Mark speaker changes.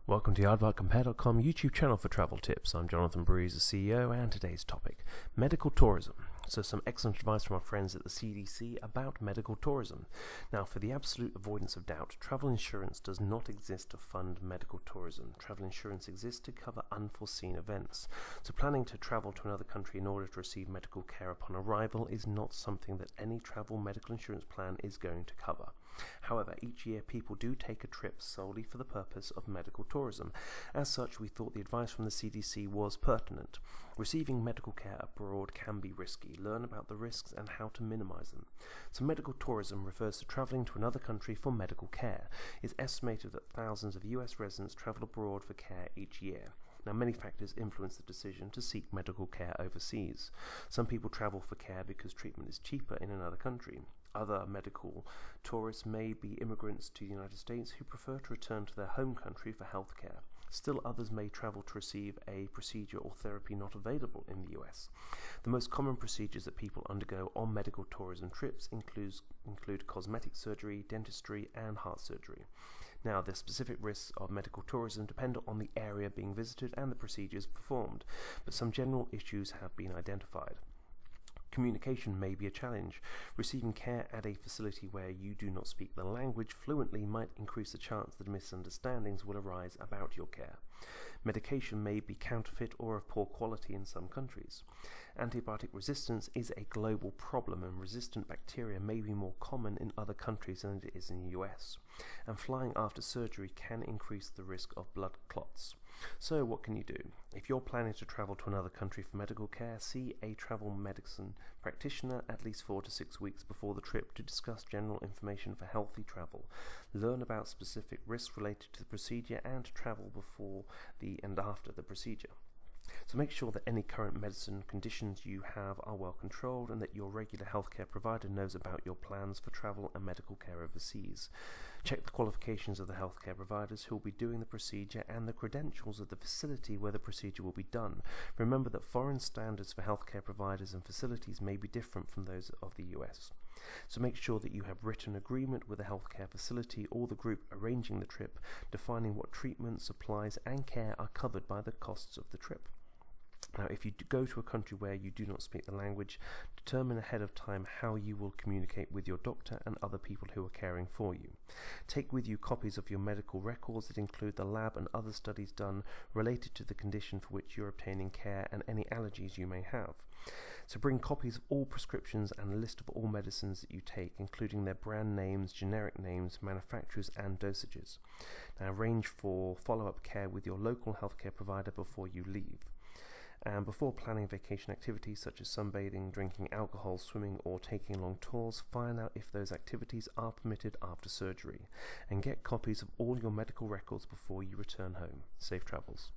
Speaker 1: Welcome to the AARDY.com YouTube channel for travel tips. I'm Jonathan Breeze, the CEO, and today's topic, medical tourism. So some excellent advice from our friends at the CDC about medical tourism. Now, for the absolute avoidance of doubt, travel insurance does not exist to fund medical tourism. Travel insurance exists to cover unforeseen events. So planning to travel to another country in order to receive medical care upon arrival is not something that any travel medical insurance plan is going to cover. However, each year people do take a trip solely for the purpose of medical tourism. As such, we thought the advice from the CDC was pertinent. Receiving medical care abroad can be risky. Learn about the risks and how to minimize them. So medical tourism refers to traveling to another country for medical care. It's estimated that thousands of US residents travel abroad for care each year. Now, many factors influence the decision to seek medical care overseas. Some people travel for care because treatment is cheaper in another country. Other medical tourists may be immigrants to the United States who prefer to return to their home country for health care. Still others may travel to receive a procedure or therapy not available in the US. The most common procedures that people undergo on medical tourism trips include cosmetic surgery, dentistry, and heart surgery. Now, the specific risks of medical tourism depend on the area being visited and the procedures performed, but some general issues have been identified. Communication may be a challenge. Receiving care at a facility where you do not speak the language fluently might increase the chance that misunderstandings will arise about your care. Medication may be counterfeit or of poor quality in some countries. Antibiotic resistance is a global problem, and resistant bacteria may be more common in other countries than it is in the US. And flying after surgery can increase the risk of blood clots. So what can you do? If you're planning to travel to another country for medical care, see a travel medicine practitioner at least 4 to 6 weeks before the trip to discuss general information for healthy travel. Learn about specific risks related to the procedure and travel before and after the procedure. So make sure that any current medicine conditions you have are well controlled and that your regular healthcare provider knows about your plans for travel and medical care overseas. Check the qualifications of the healthcare providers who will be doing the procedure and the credentials of the facility where the procedure will be done. Remember that foreign standards for healthcare providers and facilities may be different from those of the US. So make sure that you have written agreement with the healthcare facility or the group arranging the trip, defining what treatment, supplies and care are covered by the costs of the trip. Now, if you go to a country where you do not speak the language, determine ahead of time how you will communicate with your doctor and other people who are caring for you. Take with you copies of your medical records that include the lab and other studies done related to the condition for which you're obtaining care and any allergies you may have. So bring copies of all prescriptions and a list of all medicines that you take, including their brand names, generic names, manufacturers and dosages. Now, arrange for follow-up care with your local healthcare provider before you leave. And before planning vacation activities such as sunbathing, drinking alcohol, swimming or taking long tours, find out if those activities are permitted after surgery, and get copies of all your medical records before you return home. Safe travels.